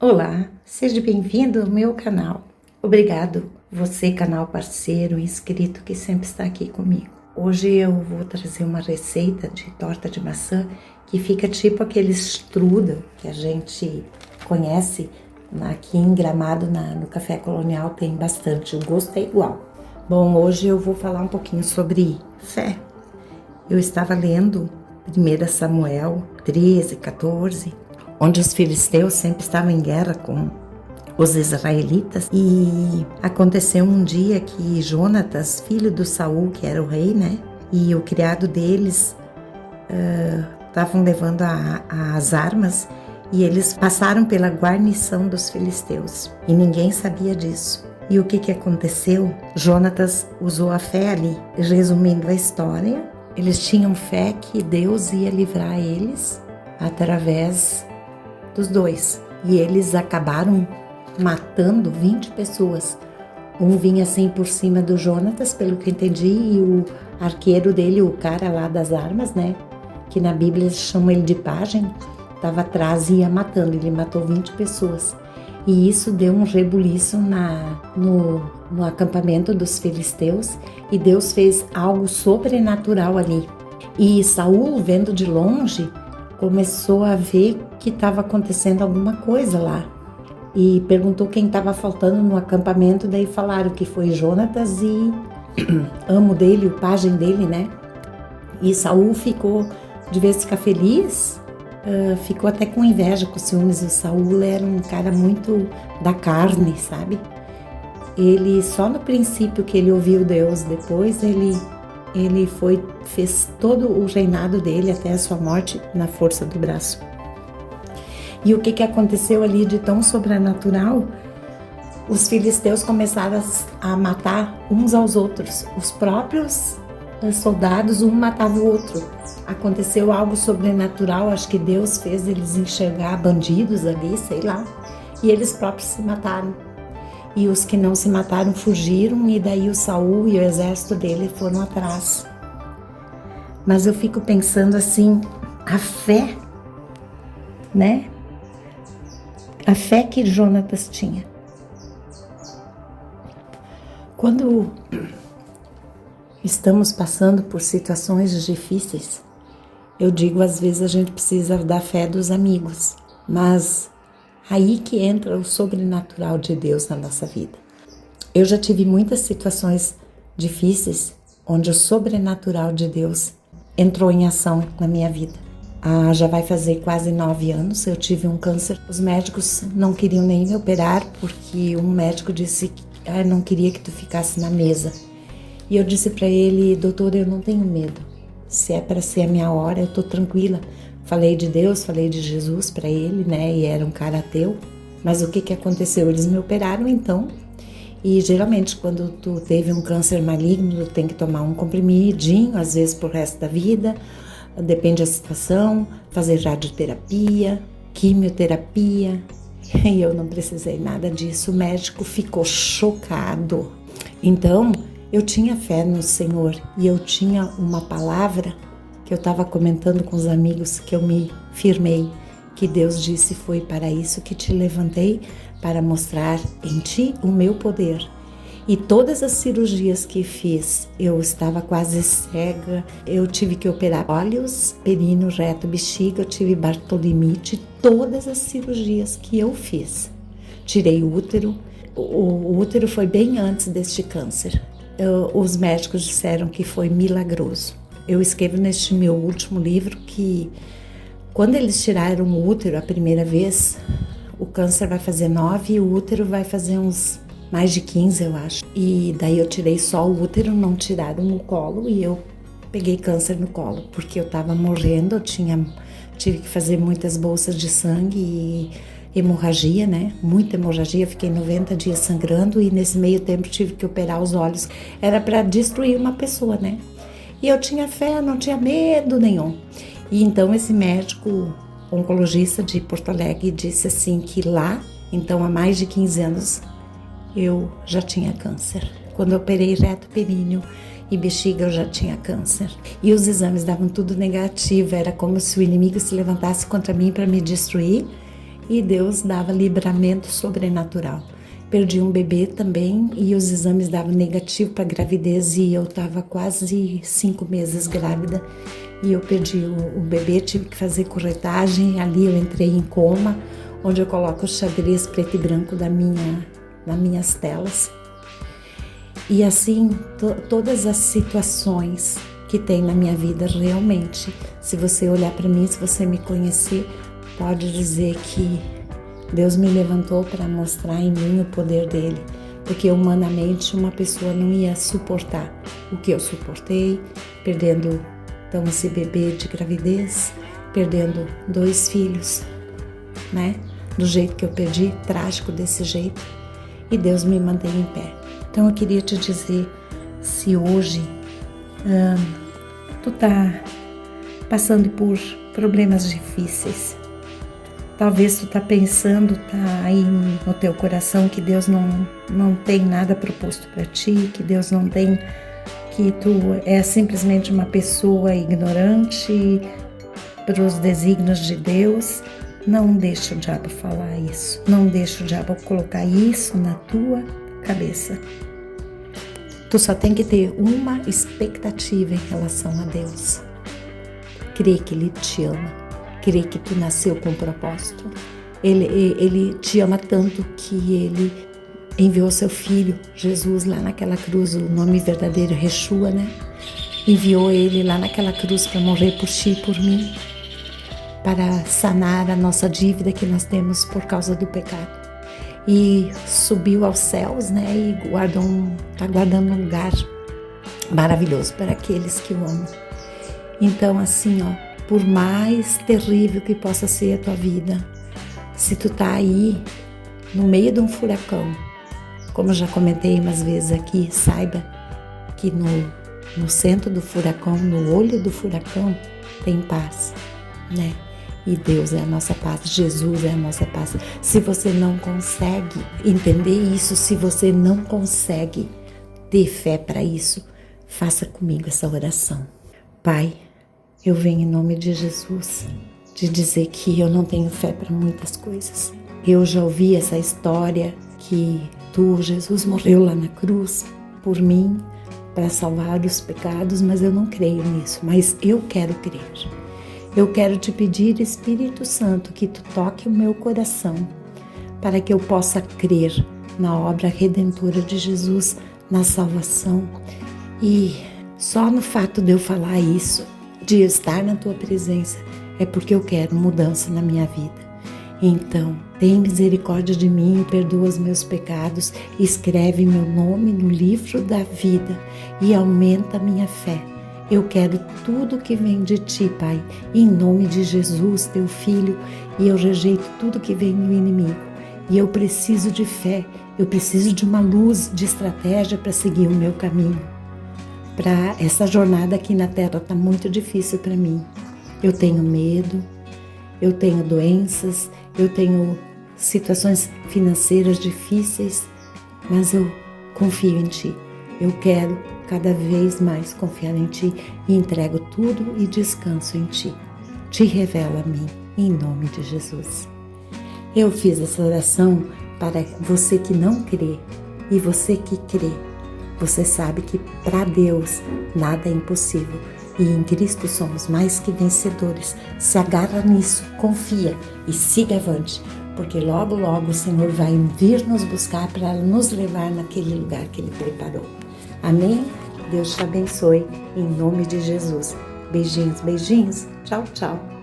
Olá, seja bem-vindo ao meu canal. Obrigado, você canal parceiro, inscrito que sempre está aqui comigo. Hoje eu vou trazer uma receita de torta de maçã que fica tipo aquele strudel que a gente conhece aqui em Gramado, no Café Colonial tem bastante, o gosto é igual. Bom, hoje eu vou falar um pouquinho sobre fé. Eu estava lendo 1 Samuel 13, 14, onde os filisteus sempre estavam em guerra com os israelitas, e aconteceu um dia que Jonatas, filho do Saul, que era o rei, né, e o criado deles estavam levando as armas, e eles passaram pela guarnição dos filisteus, e ninguém sabia disso. E o que aconteceu? Jonatas usou a fé ali. Resumindo a história, eles tinham fé que Deus ia livrar eles através dos dois. E eles acabaram matando 20 pessoas. Um vinha assim por cima do Jonatas, pelo que eu entendi, e o arqueiro dele, o cara lá das armas, né, que na Bíblia chamam ele de pajem, estava atrás e ia matando. Ele matou 20 pessoas. E isso deu um rebuliço no acampamento dos filisteus, e Deus fez algo sobrenatural ali. E Saul, vendo de longe, começou a ver que estava acontecendo alguma coisa lá. E perguntou quem estava faltando no acampamento, daí falaram que foi Jonatas e amo dele, o pajem dele, né? E Saul ficou, de vez ficar feliz, ficou até com inveja, com ciúmes. O Saul era um cara muito da carne, sabe? Ele, só no princípio que ele ouviu Deus, depois ele fez todo o reinado dele até a sua morte na força do braço. E o que aconteceu ali de tão sobrenatural? Os filisteus começaram a matar uns aos outros. Os próprios soldados, um matava o outro. Aconteceu algo sobrenatural, acho que Deus fez eles enxergar bandidos ali, sei lá. E eles próprios se mataram. E os que não se mataram fugiram, e daí o Saul e o exército dele foram atrás. Mas eu fico pensando assim, a fé, né? A fé que Jonatas tinha. Quando estamos passando por situações difíceis, eu digo, às vezes a gente precisa da fé dos amigos, mas aí que entra o sobrenatural de Deus na nossa vida. Eu já tive muitas situações difíceis onde o sobrenatural de Deus entrou em ação na minha vida. Já vai fazer quase 9 anos, eu tive um câncer. Os médicos não queriam nem me operar, porque um médico disse que não queria que tu ficasse na mesa. E eu disse para ele, doutor, eu não tenho medo. Se é para ser a minha hora, eu tô tranquila. Falei de Deus, falei de Jesus para ele, né? E era um cara ateu. Mas o que aconteceu? Eles me operaram então. E geralmente quando tu teve um câncer maligno, tu tem que tomar um comprimidinho, às vezes pro resto da vida. Depende da situação, fazer radioterapia, quimioterapia. E eu não precisei nada disso. O médico ficou chocado. Então, eu tinha fé no Senhor, e eu tinha uma palavra que eu estava comentando com os amigos, que eu me firmei, que Deus disse: foi para isso que te levantei, para mostrar em ti o meu poder. E todas as cirurgias que fiz, eu estava quase cega, eu tive que operar olhos, períneo, reto, bexiga, eu tive bartolimite, todas as cirurgias que eu fiz. Tirei o útero, o útero foi bem antes deste câncer. Os médicos disseram que foi milagroso. Eu escrevo neste meu último livro que quando eles tiraram o útero a primeira vez, o câncer vai fazer 9 e o útero vai fazer uns mais de 15, eu acho. E daí eu tirei só o útero, não tiraram o colo, e eu peguei câncer no colo, porque eu tava morrendo, eu tive que fazer muitas bolsas de sangue e hemorragia, né? Muita hemorragia, fiquei 90 dias sangrando, e nesse meio tempo tive que operar os olhos. Era para destruir uma pessoa, né? E eu tinha fé, não tinha medo nenhum. E então esse médico oncologista de Porto Alegre disse assim que lá, então há mais de 15 anos, eu já tinha câncer. Quando eu operei reto, períneo e bexiga, eu já tinha câncer. E os exames davam tudo negativo, era como se o inimigo se levantasse contra mim para me destruir. e Deus dava livramento sobrenatural. Perdi um bebê também e os exames davam negativo para gravidez e eu estava quase 5 meses grávida e eu perdi o bebê, tive que fazer corretagem, ali eu entrei em coma, onde eu coloco o xadrez preto e branco nas minhas telas. E assim, todas as situações que tem na minha vida realmente, se você olhar para mim, se você me conhecer, pode dizer que Deus me levantou para mostrar em mim o poder dele, porque humanamente uma pessoa não ia suportar o que eu suportei, perdendo então esse bebê de gravidez, perdendo 2 filhos, né? Do jeito que eu perdi, trágico desse jeito, e Deus me mantém em pé. Então eu queria te dizer, se hoje tu tá passando por problemas difíceis, talvez tu tá pensando, tá aí no teu coração que Deus não tem nada proposto para ti, que Deus não tem, que tu é simplesmente uma pessoa ignorante para os desígnios de Deus. Não deixa o diabo falar isso, não deixa o diabo colocar isso na tua cabeça. Tu só tem que ter uma expectativa em relação a Deus. Crer que Ele te ama, crer que tu nasceu com propósito. Ele te ama tanto que Ele enviou seu Filho, Jesus, lá naquela cruz, o nome verdadeiro é Yeshua, né? Enviou Ele lá naquela cruz para morrer por ti e por mim, para sanar a nossa dívida que nós temos por causa do pecado. E subiu aos céus, né? E está guardando um lugar maravilhoso para aqueles que o amam. Então, assim, por mais terrível que possa ser a tua vida, se tu tá aí no meio de um furacão, como eu já comentei umas vezes aqui, saiba que no centro do furacão, no olho do furacão, tem paz, né? E Deus é a nossa paz, Jesus é a nossa paz. Se você não consegue entender isso, se você não consegue ter fé para isso, faça comigo essa oração. Pai, eu venho em nome de Jesus te dizer que eu não tenho fé para muitas coisas. Eu já ouvi essa história que Jesus, morreu lá na cruz por mim, para salvar os pecados, mas eu não creio nisso, mas eu quero crer. Eu quero te pedir, Espírito Santo, que tu toque o meu coração, para que eu possa crer na obra redentora de Jesus, na salvação. E só no fato de eu falar isso, de estar na tua presença, é porque eu quero mudança na minha vida. Então, tem misericórdia de mim, perdoa os meus pecados, escreve meu nome no livro da vida e aumenta a minha fé. Eu quero tudo que vem de ti, Pai, em nome de Jesus, teu Filho, e eu rejeito tudo que vem do inimigo. E eu preciso de fé, eu preciso de uma luz, de estratégia para seguir o meu caminho. Para essa jornada aqui na Terra está muito difícil para mim. Eu tenho medo, eu tenho doenças, eu tenho situações financeiras difíceis, mas eu confio em ti. Eu quero cada vez mais confiar em ti e entrego tudo e descanso em ti. Te revela a mim, em nome de Jesus. Eu fiz essa oração para você que não crê e você que crê. Você sabe que para Deus nada é impossível e em Cristo somos mais que vencedores. Se agarra nisso, confia e siga avante, porque logo, logo o Senhor vai vir nos buscar para nos levar naquele lugar que Ele preparou. Amém? Deus te abençoe, em nome de Jesus. Beijinhos, beijinhos. Tchau, tchau.